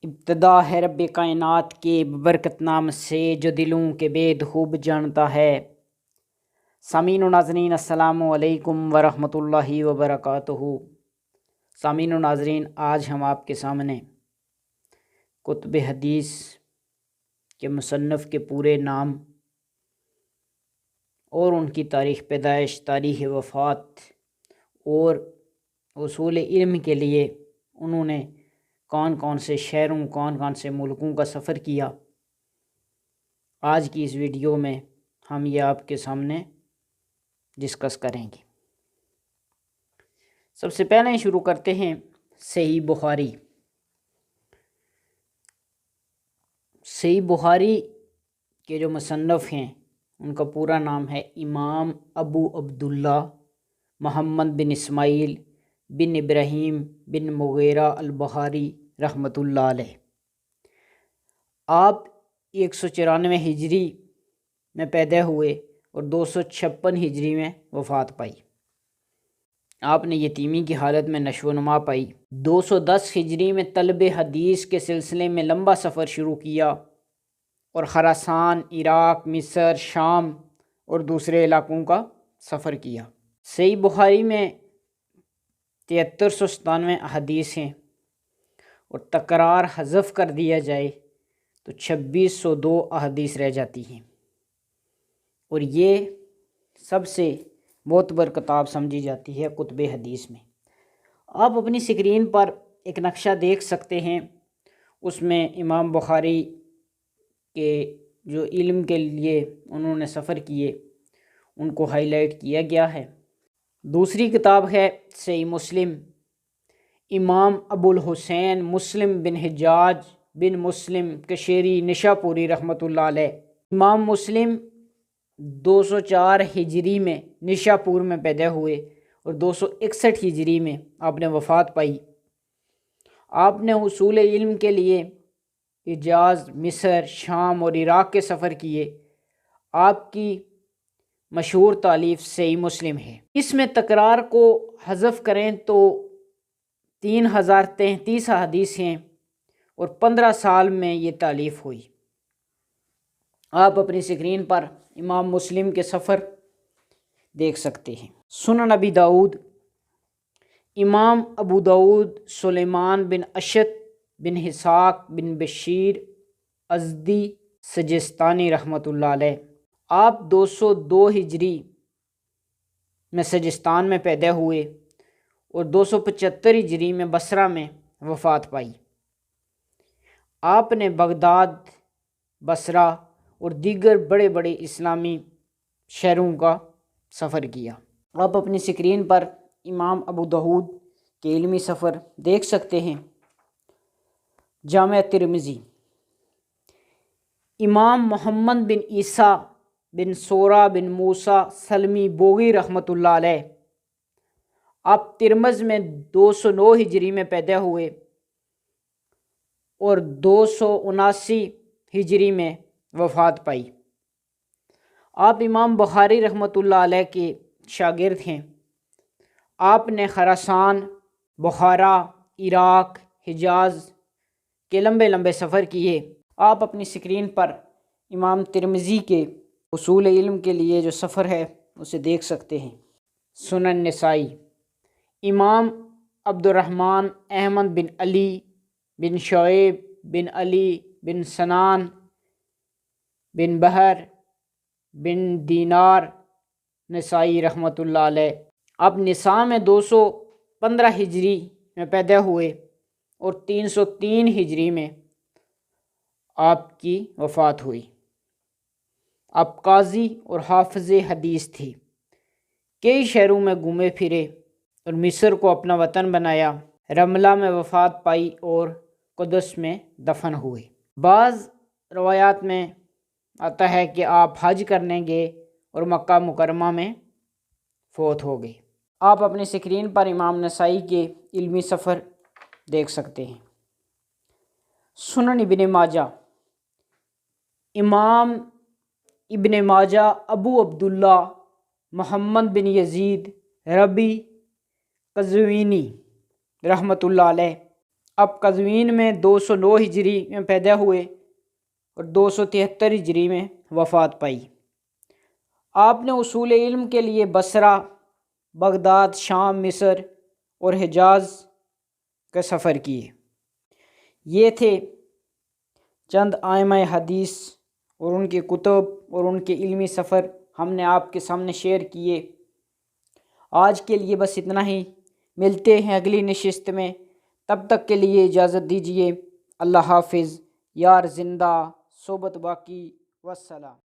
ابتدا ہے رب کائنات کے ببرکت نام سے جو دلوں کے بید خوب جانتا ہے۔ سامعین و ناظرین السلام علیکم ورحمۃ اللہ وبرکاتہ۔ سامعین و ناظرین، آج ہم آپ کے سامنے کتب حدیث کے مصنف کے پورے نام اور ان کی تاریخ پیدائش، تاریخ وفات اور اصول علم کے لیے انہوں نے کون کون سے شہروں، کون کون سے ملکوں کا سفر کیا، آج کی اس ویڈیو میں ہم یہ آپ کے سامنے ڈسکس کریں گے۔ سب سے پہلے شروع کرتے ہیں صحیح بخاری۔ صحیح بخاری کے جو مصنف ہیں ان کا پورا نام ہے امام ابو عبداللہ محمد بن اسماعیل بن ابراہیم بن مغیرہ البخاری رحمۃ اللہ علیہ۔ آپ 194 ہجری میں پیدا ہوئے اور 256 ہجری میں وفات پائی۔ آپ نے یتیمی کی حالت میں نشو و نما پائی۔ 210 ہجری میں طلب حدیث کے سلسلے میں لمبا سفر شروع کیا اور خراسان، عراق، مصر، شام اور دوسرے علاقوں کا سفر کیا۔ صحیح بخاری میں 7397 احادیث ہیں اور تکرار حذف کر دیا جائے تو 2602 احادیث رہ جاتی ہیں، اور یہ سب سے معتبر کتاب سمجھی جاتی ہے کتب حدیث میں۔ آپ اپنی اسکرین پر ایک نقشہ دیکھ سکتے ہیں، اس میں امام بخاری کے جو علم کے لیے انہوں نے سفر کیے ان کو ہائی لائٹ کیا گیا ہے۔ دوسری کتاب ہے صحیح مسلم، امام ابو الحسین مسلم بن حجاج بن مسلم کشیری نشاپوری رحمۃ اللہ علیہ۔ امام مسلم 204 ہجری میں نشاپور میں پیدا ہوئے اور 261 ہجری میں آپ نے وفات پائی۔ آپ نے حصول علم کے لیے حجاز، مصر، شام اور عراق کے سفر کیے۔ آپ کی مشہور تالیف صحیح مسلم ہے۔ اس میں تکرار کو حذف کریں تو 3033 احادیث ہیں اور 15 سال میں یہ تالیف ہوئی۔ آپ اپنی اسکرین پر امام مسلم کے سفر دیکھ سکتے ہیں۔ سنن ابی داؤد، امام ابو داؤد سلیمان بن اشت بن اسحاق بن بشیر ازدی سجستانی رحمۃ اللہ علیہ۔ آپ 202 ہجری میں سجستان میں پیدا ہوئے اور 275 ہجری میں بصرہ میں وفات پائی۔ آپ نے بغداد، بصرہ اور دیگر بڑے بڑے اسلامی شہروں کا سفر کیا۔ آپ اپنی اسکرین پر امام ابو داؤد کے علمی سفر دیکھ سکتے ہیں۔ جامع ترمذی، امام محمد بن عیسیٰ بن سورہ بن موسیٰ سلمی بوغی رحمۃ اللہ علیہ۔ آپ ترمذ میں 209 ہجری میں پیدا ہوئے اور 279 ہجری میں وفات پائی۔ آپ امام بخاری رحمۃ اللہ علیہ کے شاگرد ہیں۔ آپ نے خراسان، بخارا، عراق، حجاز کے لمبے لمبے سفر کیے۔ آپ اپنی اسکرین پر امام ترمذی کے اصول علم کے لیے جو سفر ہے اسے دیکھ سکتے ہیں۔ سنن نسائی، امام عبد الرحمن احمد بن علی بن شعیب بن علی بن سنان بن بحر بن دینار نسائی رحمۃ اللہ علیہ۔ اب نساء میں 215 ہجری میں پیدا ہوئے اور 303 ہجری میں آپ کی وفات ہوئی۔ آپ قاضی اور حافظ حدیث تھے۔ کئی شہروں میں گھومے پھرے اور مصر کو اپنا وطن بنایا۔ رملہ میں وفات پائی اور قدس میں دفن ہوئے۔ بعض روایات میں آتا ہے کہ آپ حج کرنے گئے اور مکہ مکرمہ میں فوت ہو گئے۔ آپ اپنی اسکرین پر امام نسائی کے علمی سفر دیکھ سکتے ہیں۔ سنن ابن ماجہ، امام ابن ماجہ ابو عبداللہ محمد بن یزید ربی قزوینی رحمۃ اللہ علیہ۔ اب قزوین میں 209 ہجری میں پیدا ہوئے اور 273 ہجری میں وفات پائی۔ آپ نے اصول علم کے لیے بصرہ، بغداد، شام، مصر اور حجاز کا سفر کیے۔ یہ تھے چند ائمہ حدیث اور ان کے کتب اور ان کے علمی سفر ہم نے آپ کے سامنے شیئر کیے۔ آج کے لیے بس اتنا ہی، ملتے ہیں اگلی نشست میں، تب تک کے لیے اجازت دیجیے۔ اللہ حافظ، یار زندہ، صحبت باقی، والسلام۔